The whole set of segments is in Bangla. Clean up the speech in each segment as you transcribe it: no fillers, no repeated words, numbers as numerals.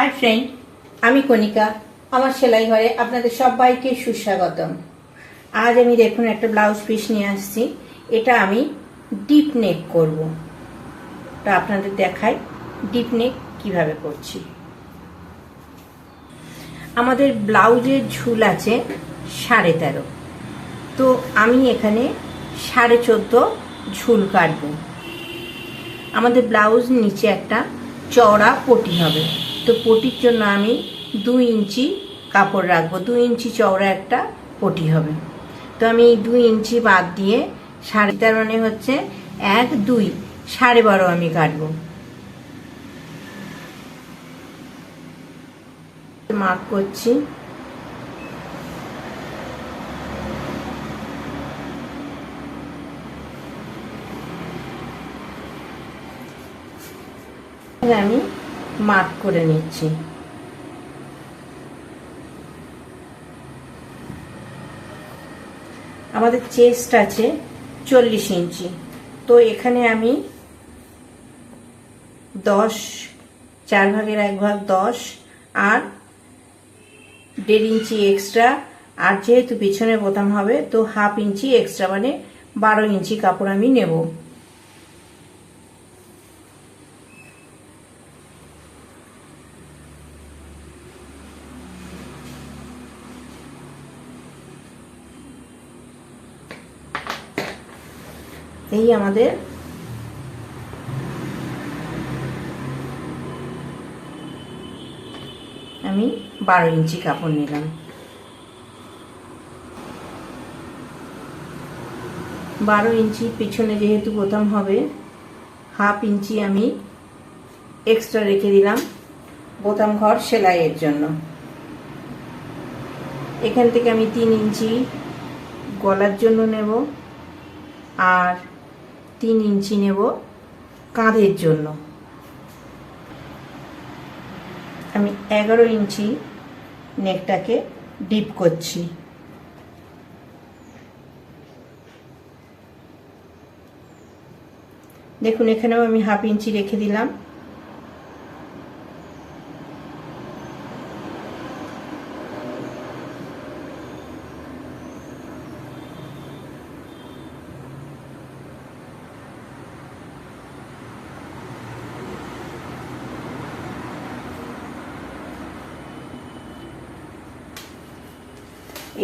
হাই ফ্রেন্ড, আমি কণিকা। আমার সেলাই ঘরে আপনাদের সবাইকে সুস্বাগতম। আজ আমি দেখুন একটা ব্লাউজ পিস নিয়ে আসছি। এটা আমি ডিপ নেক করব। তা আপনাদের দেখাই ডিপ নেক কিভাবে করছি। আমাদের ব্লাউজের ঝুল আছে 13.5, তো আমি এখানে 14.5 ঝুল কাটব। আমাদের ব্লাউজ নিচে একটা চওড়া পটি হবে, তো পটির জন্য আমি 2 ইঞ্চি কাপড় রাখবো। 2 ইঞ্চি চওড়া একটা পটি হবে, তো আমি 2 ইঞ্চি বাদ দিয়ে 13.5 মানে হচ্ছে 1, 2, 12.5 আমি কাটবো। মার্ক করছি। আমি মার্ক করে নিচ্ছি। আমাদের চেস্ট আছে 40 ইঞ্চি, তো এখানে আমি 10, 4 ভাগের 1 ভাগ 10 আর 1.5 ইঞ্চি এক্সট্রা, আর যেহেতু পিছনে বোতাম হবে তো 1/2 ইঞ্চি এক্সট্রা, মানে 12 ইঞ্চি কাপড় আমি নেব। এই আমাদের আমি 12 ইঞ্চি কাপড় নিলাম। 12 ইঞ্চি পিছনে যেহেতু বোতাম হবে, 1/2 ইঞ্চি আমি এক্সট্রা রেখে দিলাম বোতাম ঘর সেলাইয়ের জন্য। এখান থেকে আমি 3 ইঞ্চি গলার জন্য নেব আর 3 ইঞ্চি নেব কাঁধের জন্য। আমি 11 ইঞ্চি নেকটাকে ডিপ করছি। দেখুন এখানেও আমি 1/2 ইঞ্চি রেখে দিলাম।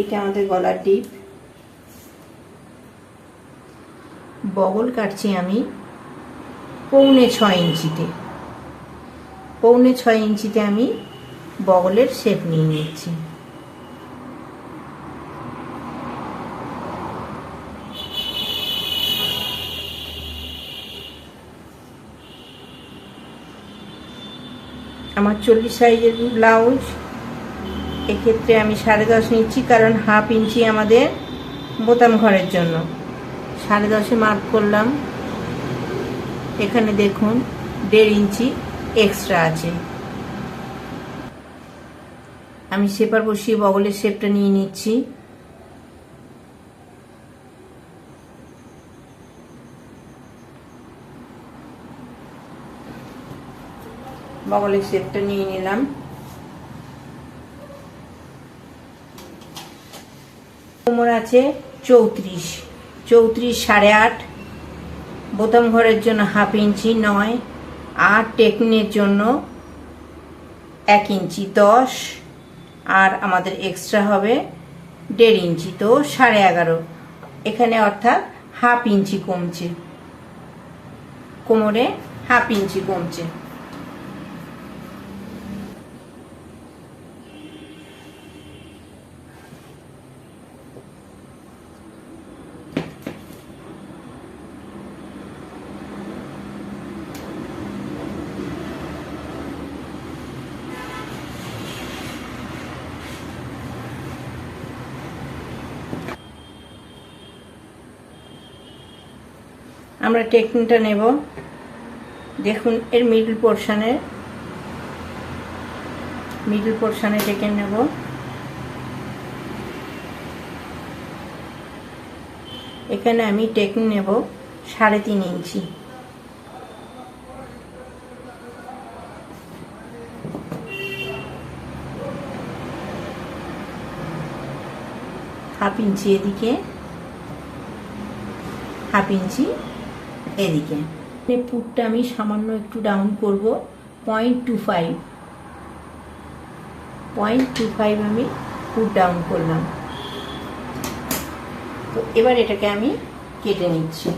এইটা আমাদের গলার ডিপ। বগল কাটছি আমি 6.25 ইঞ্চিতে। 6.25 ইঞ্চিতে আমি বগলের শেপ নিয়ে নিচ্ছি। আমার 40 সাইজের ব্লাউজ, এক্ষেত্রে আমি 10.5 নিচ্ছি, কারণ 1/2 ইঞ্চি আমাদের বোতাম ঘরের জন্য। 10.5 মার্ক করলাম। এখানে দেখুন 1.5 ইঞ্চি এক্সট্রা আছে। আমি শেপার বসিয়ে বগলের শেপটা নিয়ে নিচ্ছি। বগলের শেপটা নিয়ে নিলাম। কোমর আছে 34, 34.5, বোতাম ঘরের জন্য 1/2 ইঞ্চি 9, আর টেকনিকের জন্য 1 ইঞ্চি 10, আর আমাদের এক্সট্রা হবে 1.5 ইঞ্চি, তো 11.5 এখানে, অর্থাৎ 1/2 ইঞ্চি কমছে। কোমরে 1/2 ইঞ্চি কমছে। আমরা টেকনিকটা নেব। দেখুন এর মিডল পোর্শনে টেকে নেব। এখানে আমি টেকনিক নেব 3.5 ইঞ্চি। হাফ ইঞ্চি এদিকে, হাফ ইঞ্চি এদিকে। পুটটা আমি সামান্য একটু ডাউন করব, 0.25 আমি পুট ডাউন করলাম। তো এবার এটাকে আমি কেটে নিচ্ছি।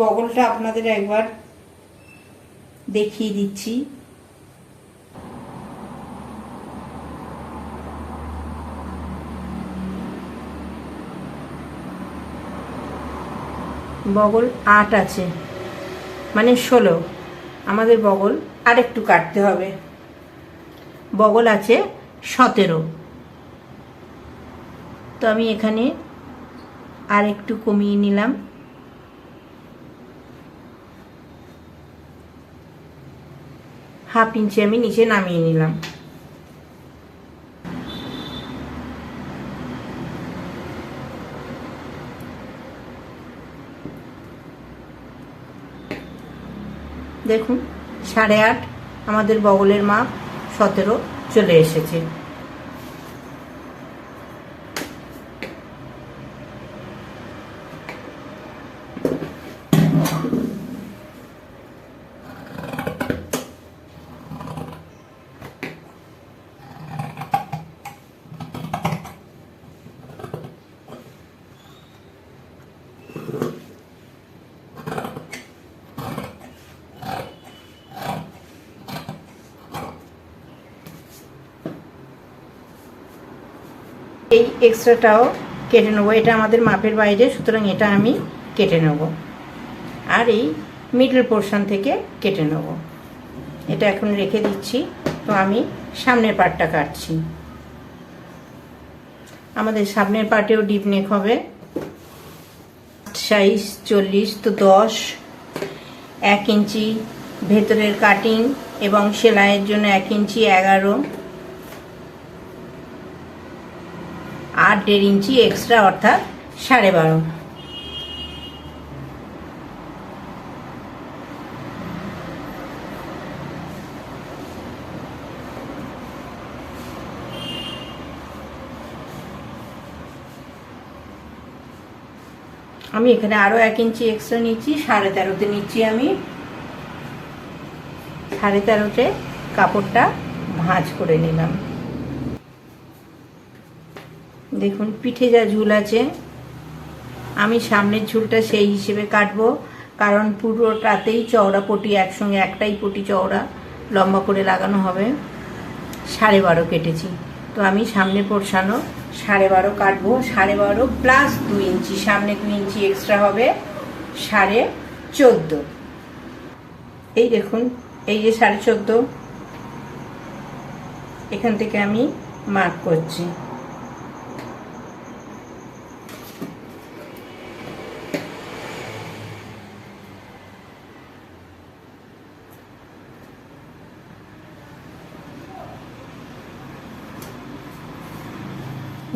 বগলটা আপনাদের একবার দেখিয়ে দিচ্ছি। বগল 8 আছে, মানে 16। আমাদের বগল আর একটু কাটতে হবে। বগল আছে 17। তো আমি এখানে আর একটু কমিয়ে নিলাম। হাফ ইঞ্চি আমি নিচে নামিয়ে নিলাম। দেখুন 8.5 আমাদের বগলের মাপ 17 চলে এসেছে। এই এক্সট্রাটাও কেটে নেবো, এটা আমাদের মাপের বাইরে, সুতরাং এটা আমি কেটে নেব। আর এই মিডল পোর্শন থেকে কেটে নেব। এটা এখন রেখে দিচ্ছি। তো আমি সামনের পার্টটা কাটছি। আমাদের সামনের পার্টেও ডিপ নেক হবে। সাইজ 40, তো 10, 1 ইঞ্চি ভেতরের কাটিং এবং সেলাইয়ের জন্য 1 ইঞ্চি 11, আর 1.5 ইঞ্চি এক্সট্রা, অর্থাৎ 12.5। আমি এখানে আরো 1 ইঞ্চি এক্সট্রা নিচ্ছি, 13.5-তে নিচ্ছি। আমি 13.5-তে কাপড়টা ভাঁজ করে নিলাম। দেখুন পিঠে যা ঝুল আছে, আমি সামনের ঝুলটা সেই হিসেবে কাটবো, কারণ পুরোটাতেই চওড়া পটি একসঙ্গে, একটাই পটি চওড়া লম্বা করে লাগানো হবে। 12.5 কেটেছি। তো আমি সামনে পোর্শনও 12.5 কাটবো। 12.5 প্লাস 2 ইঞ্চি, সামনে 2 ইঞ্চি এক্সট্রা হবে 14.5। এই দেখুন, এই যে 14.5, এখান থেকে আমি মার্ক করছি।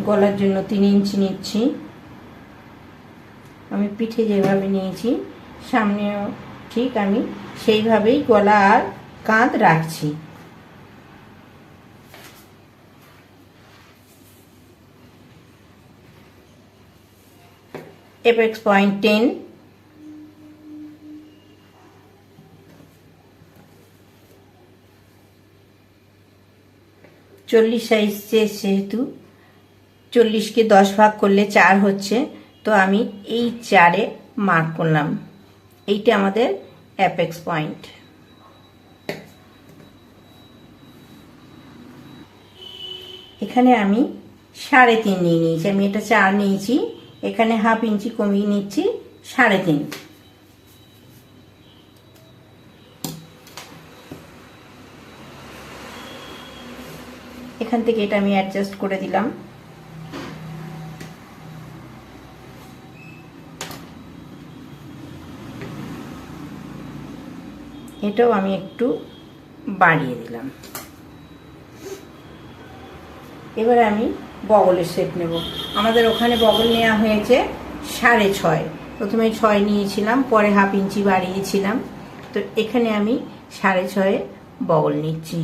গলার জন্য 3 ইঞ্চি নিচ্ছি। আমি পিঠে যেভাবে নিয়েছি সামনেও ঠিক আমি সেইভাবেই গলা আর কাঁধ রাখছি। এপেক্স পয়েন্ট 10, চল্লিশ সাইজ যেহেতু 40কে 10 ভাগ করলে 4 হচ্ছে, তো আমি এই 4-এ মার্ক করলাম। এইটা আমাদের অ্যাপেক্স পয়েন্ট। এখানে আমি 3.5 নিয়ে নিয়েছি। আমি এটা 4 নিয়েছি, এখানে হাফ ইঞ্চি কমিয়ে নিচ্ছি 3.5। এখান থেকে এটা আমি অ্যাডজাস্ট করে দিলাম। এটাও আমি একটু বাড়িয়ে দিলাম। এবার আমি বগলের শেপ নেব। আমাদের ওখানে বগল নেওয়া হয়েছে 6.5। প্রথমে 6 নিয়েছিলাম, পরে হাফ ইঞ্চি বাড়িয়েছিলাম। তো এখানে আমি 6.5 বগল নিচ্ছি।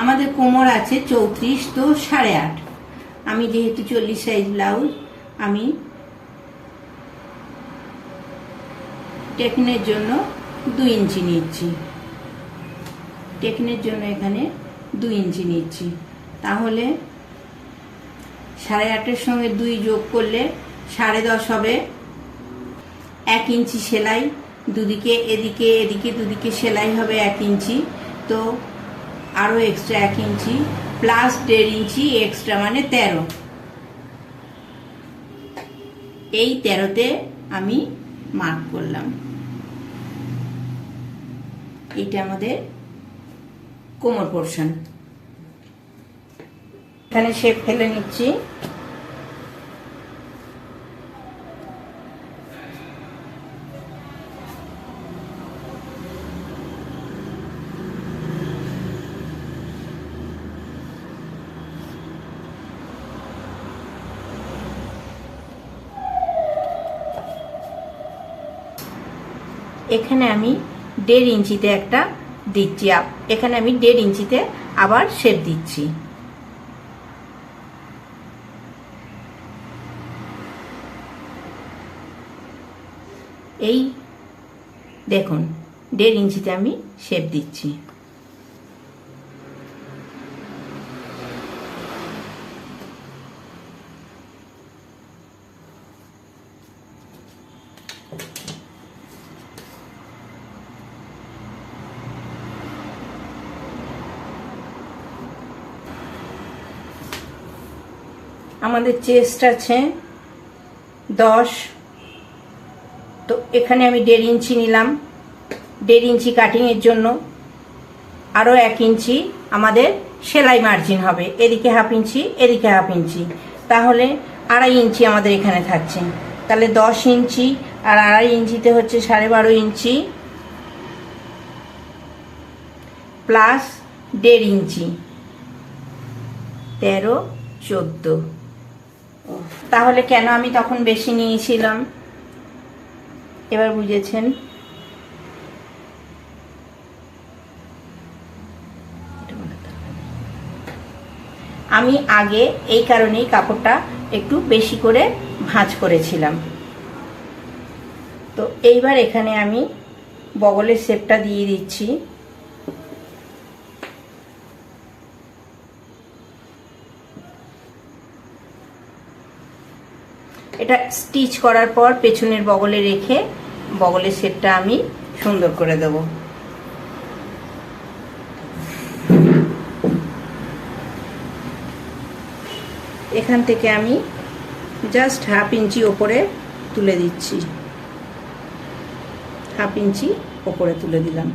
আমাদের কোমর আছে 34, তো 8.5। আমি যেহেতু 40 সাইজ ব্লাউজ, আমি টেকনের জন্য 2 ইঞ্চি নিচ্ছি। টেকনের জন্য এখানে 2 ইঞ্চি নিচ্ছি। তাহলে 8.5-এর সঙ্গে 2 যোগ করলে 10.5 হবে। 1 ইঞ্চি সেলাই, দুদিকে এদিকে এদিকে দুদিকে সেলাই হবে 1 ইঞ্চি। তো আরও এক্সট্রা 1 ইঞ্চি প্লাস 1.5 ইঞ্চি এক্সট্রা, মানে 13। এই 13তে আমি মার্ক করলাম। এটা আমাদের কোমর পোর্শন। এখানে শেপ ফেলে নিচ্ছি। এখানে আমি 1.5 ইঞ্চিতে একটা দিচ্ছি। এখানে আমি 1.5 ইঞ্চিতে আবার শেপ দিচ্ছি। এই দেখুন, 1.5 ইঞ্চিতে আমি শেপ দিচ্ছি। আমাদের চেস্ট আছে 10, তো এখানে আমি 1.5 ইঞ্চি নিলাম। 1.5 ইঞ্চি কাটিংয়ের জন্য আরও 1 ইঞ্চি আমাদের সেলাই মার্জিন হবে। এদিকে হাফ ইঞ্চি, এদিকে হাফ ইঞ্চি, তাহলে 2.5 ইঞ্চি আমাদের এখানে থাকছে। তাহলে 10 ইঞ্চি আর 2.5 ইঞ্চিতে হচ্ছে 12.5 ইঞ্চি প্লাস 1.5 ইঞ্চি, 13, 14। তাহলে কেন আমি তখন বেশি নিয়েছিলাম, এবার বুঝেছেন। আমি আগে এই কারণেই কাপড়টা একটু বেশি করে ভাঁজ করেছিলাম। তো এইবার এখানে আমি বগলের শেপটা দিয়ে দিচ্ছি। এটা স্টিচ করার পর পেছনের বগলে রেখে বগলের শেপটা আমি সুন্দর করে দেব। এখান থেকে আমি জাস্ট হাফ ইঞ্চি ওপরে তুলে দিচ্ছি। হাফ ইঞ্চি ওপরে তুলে দিলাম।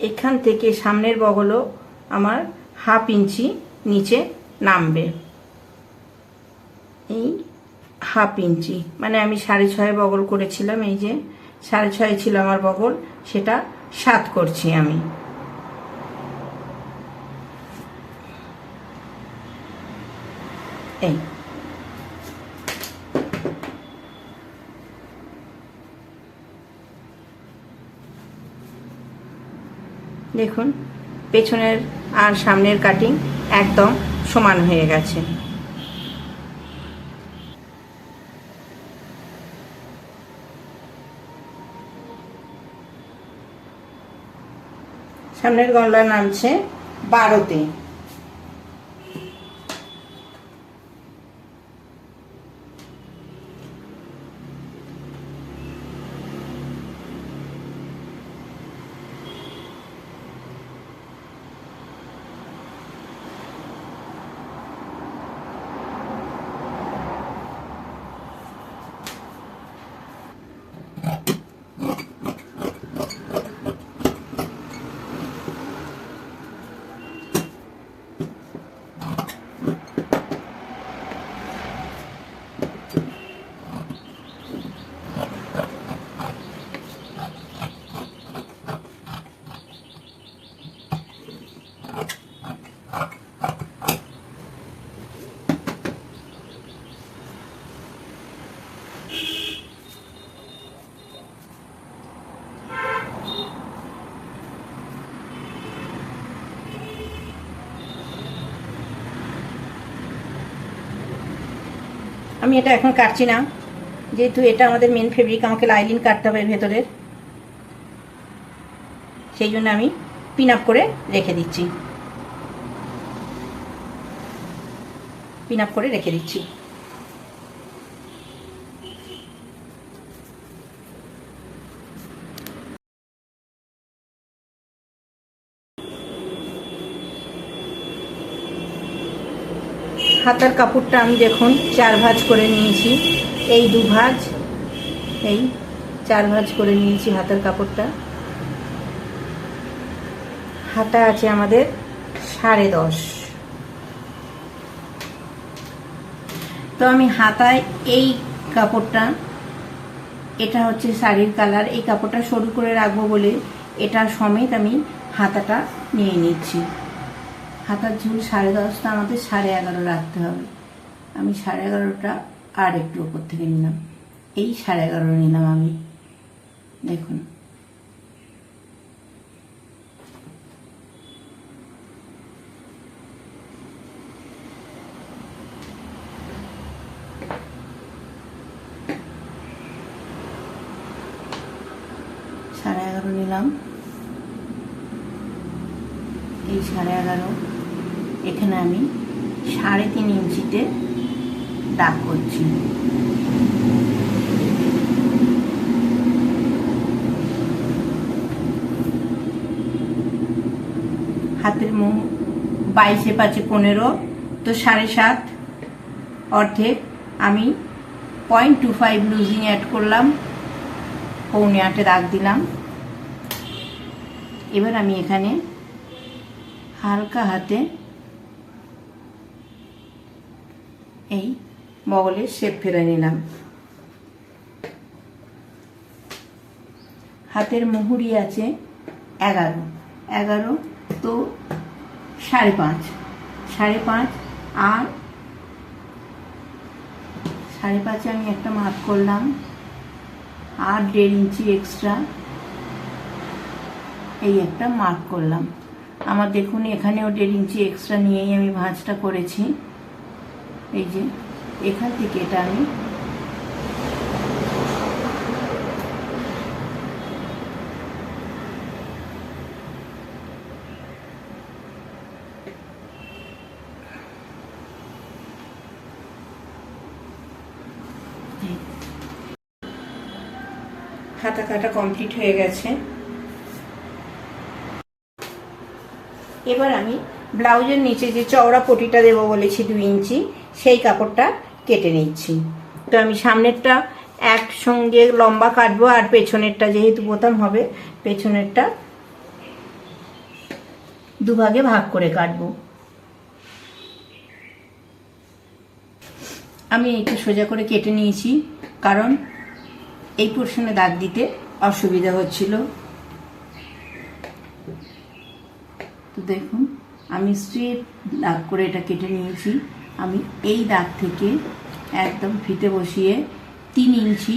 এখান থেকে সামনের বগলও আমার হাফ ইঞ্চি নিচে নামবে। এই হাফ ইঞ্চি, মানে আমি 6.5 বগল করেছিলাম। এই যে 6.5 ছিল আমার বগল, সেটা 7 করছি আমি। এই দেখুন, পেছনের আর সামনের কাটিং একদম সমান হয়ে গেছে। সামনের গলা নামছে 12-তে। আমি এটা এখন কাটছি না, যেহেতু এটা আমাদের মেন ফেব্রিক, আমাকে লাইলিন কাটতে হবে ভেতরের, সেই জন্য আমি পিন আপ করে রেখে দিচ্ছি, পিন আপ করে রেখে দিচ্ছি। হাতার কাপড়টা আমি দেখুন 4 ভাঁজ করে নিয়েছি, এই 2 ভাঁজ, এই 4 ভাঁজ করে নিয়েছি হাতার কাপড়টা। হাতা আছে আমাদের 10.5। তো আমি হাতায় এই কাপড়টা, এটা হচ্ছে শাড়ির কালার, এই কাপড়টা সরু করে রাখবো বলে এটা সমেত আমি হাতাটা নিয়ে নিচ্ছি। হাতার ঝুল 10.5টা আমাদের 11.5 রাখতে হবে। আমি 11.5টা আর একটু ওপর থেকে নিলাম, এই 11.5 নিলাম আমি, দেখুন। নিলাম, এই 11.5, এখানে আমি 3.5 ইঞ্চিতে দাগ করছি। হাতের মুখ 22 5 15, তো 7.5 অর্ধেক আমি 0.25 লুজিং অ্যাড করলাম, 7.25 দাগ দিলাম। এবার আমি এখানে হালকা হাতে এই বগলের শেপ ফেলে নিলাম। হাতের মুহুরি আছে 11, তো 5.5 আর 5.5 আমি একটা মার্ক করলাম, আর 1.5 ইঞ্চি এক্সট্রা এই একটা মার্ক করলাম। আমার দেখুন এখানেও 1.5 ইঞ্চি এক্সট্রা নিয়েই আমি ভাঁজটা করেছি। এই যে এখান থেকে এটা আমি হাতা কাটা কমপ্লিট হয়ে গেছে। এবার আমি ব্লাউজের নিচে যে চওড়া পটিটা দেবো বলেছি 2 ইঞ্চি, সেই কাপড়টা কেটে নিচ্ছি। তো আমি সামনেরটা একসঙ্গে লম্বা কাটবো, আর পেছনেরটা যেহেতু বোতাম হবে, পেছনেরটা 2 ভাগে ভাগ করে কাটবো। আমি একটু সোজা করে কেটে নিয়েছি, কারণ এই পোর্শনে দাগ দিতে অসুবিধা হচ্ছিল। তো দেখুন আমি স্ট্রেট দাগ করে এটা কেটে নিয়েছি। আমি এই দাগ থেকে একদম ফিতে বসিয়ে 3 ইঞ্চি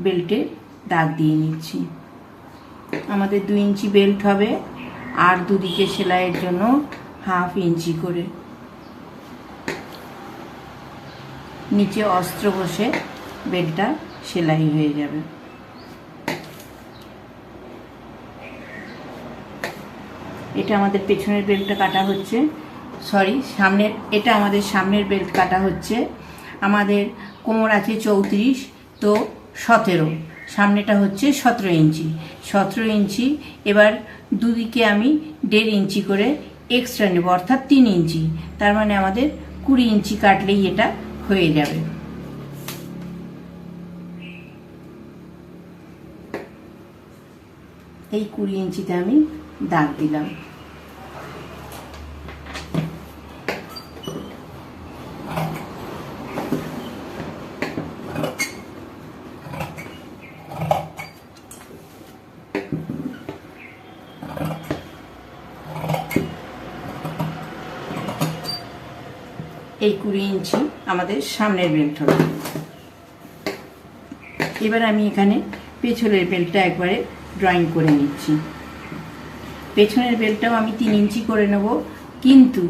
বেল্টে দাগ দিয়ে নিচ্ছি। আমাদের 2 ইঞ্চি বেল্ট হবে, আর দুদিকে সেলাইয়ের জন্য 1/2 ইঞ্চি করে। নিচে অস্ত্র বসে বেল্টটা সেলাই হয়ে যাবে। এটা আমাদের পেছনের বেল্টটা কাটা হচ্ছে, সরি সামনের, এটা আমাদের সামনের বেল্ট কাটা হচ্ছে। আমাদের কোমর আছে 34, তো 17, সামনেটা হচ্ছে 17 ইঞ্চি। 17 ইঞ্চি, এবার দুদিকে আমি 1.5 ইঞ্চি করে এক্সট্রা নেব, অর্থাৎ 3 ইঞ্চি। তার মানে আমাদের 20 ইঞ্চি কাটলেই এটা হয়ে যাবে। এই 20 ইঞ্চিতে আমি দাগ দিলাম। এই 20 ইঞ্চি আমাদের সামনের বেল্ট হবে। এবার আমি এখানে পেছনের বেল্টটা একবারে ড্রয়িং করে নিচ্ছি। পেছনের বেল্টটাও আমি 3 ইঞ্চি করে নেব, কিন্তু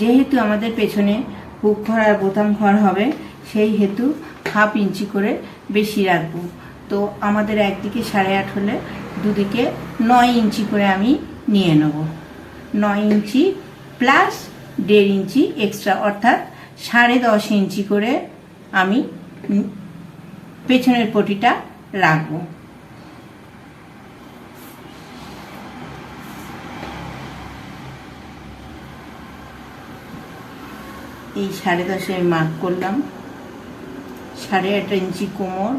যেহেতু আমাদের পেছনে হুক ঘর আর বোতাম ঘর হবে, সেই হেতু হাফ ইঞ্চি করে বেশি রাখবো। তো আমাদের একদিকে 8.5 হলে দুদিকে 9 ইঞ্চি করে আমি নিয়ে নেব। 9 ইঞ্চি প্লাস 1.5 ইঞ্চি এক্সট্রা, অর্থাৎ 10.5 ইঞ্চি করে আমি পেছনের পটিটা রাখবো। এই 10.5 আমি মার্ক করলাম। 8.5 ইঞ্চি কোমর।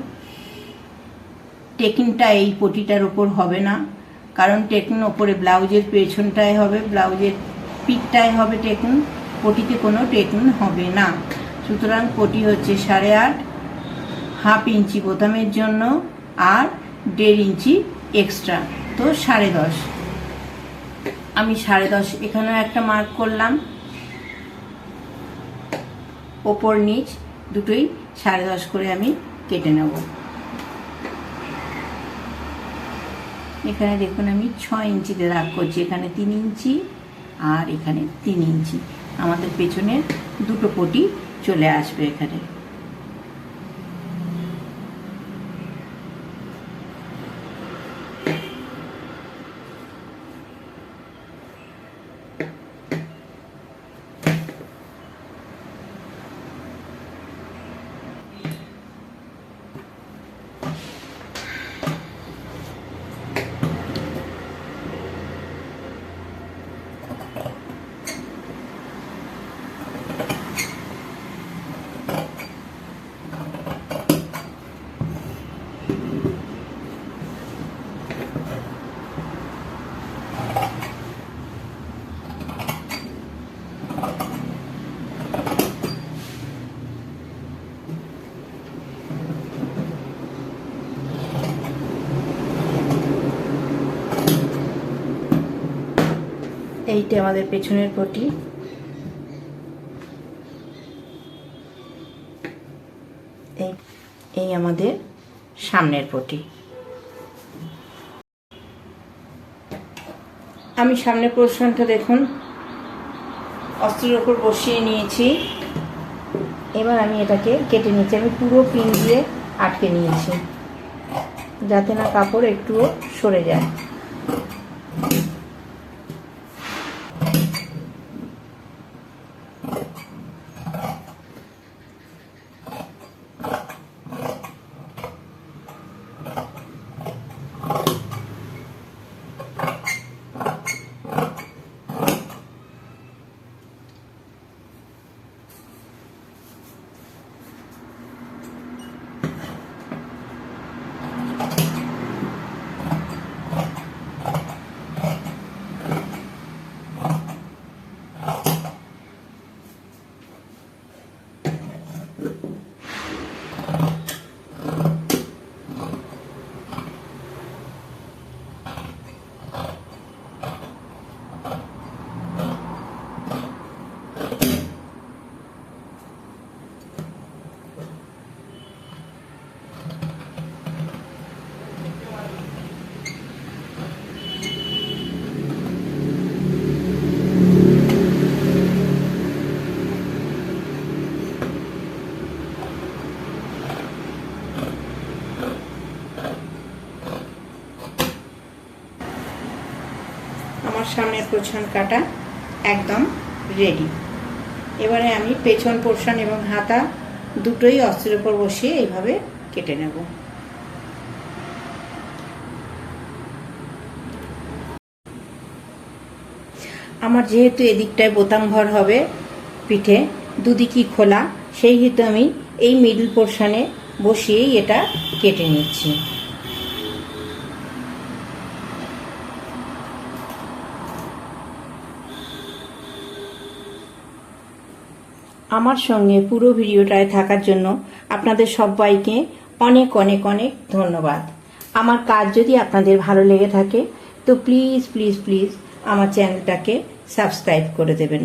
টেকিংটা এই পটিটার ওপর হবে না, কারণ টেকিং ওপরে ব্লাউজের পেছনটায় হবে, ব্লাউজের পিঠটায় হবে টেকিং, পটিতে কোনো টেকিং হবে না। সুতরাং পটি হচ্ছে 8.5, হাফ ইঞ্চি বোতামের জন্য আর 1.5 ইঞ্চি এক্সট্রা, তো 10.5। আমি 10.5 এখানেও একটা মার্ক করলাম। ওপর নিচ দুটোই 10.5 করে আমি কেটে নেব। এখানে দেখুন আমি 6 ইঞ্চিতে দাগ করছি, এখানে 3 ইঞ্চি আর এখানে 3 ইঞ্চি। আমাদের পেছনের দুটো পটি চলে আসবে এখানে। এইটা আমাদের পেছনের পটি। এই আমাদের সামনের পটি। আমি সামনের পোর্শনটা দেখুন অস্ত্রের ওপর বসিয়ে নিয়েছি। এবার আমি এটাকে কেটে নিচ্ছি। আমি পুরো পিন দিয়ে আটকে নিয়েছি যাতে না কাপড় একটুও সরে যায়। আমার সামনের পোর্শন কাটা একদম রেডি। এবারে আমি পেছন পোর্শন এবং হাতা দুটোই অস্ত্রের উপর বসিয়ে এইভাবে কেটে নেব। আমার যেহেতু এদিকটায় বোতাম ঘর হবে, পিঠে দুদিকই খোলা, সেই হেতু আমি এই মিডল পোর্শনে বসিয়েই এটা কেটে নিচ্ছি। আমার সঙ্গে পুরো ভিডিওটায় থাকার জন্য আপনাদের সবাইকে অনেক অনেক অনেক ধন্যবাদ। আমার কাজ যদি আপনাদের ভালো লেগে থাকে তো প্লিজ প্লিজ প্লিজ আমার চ্যানেলটাকে সাবস্ক্রাইব করে দেবেন।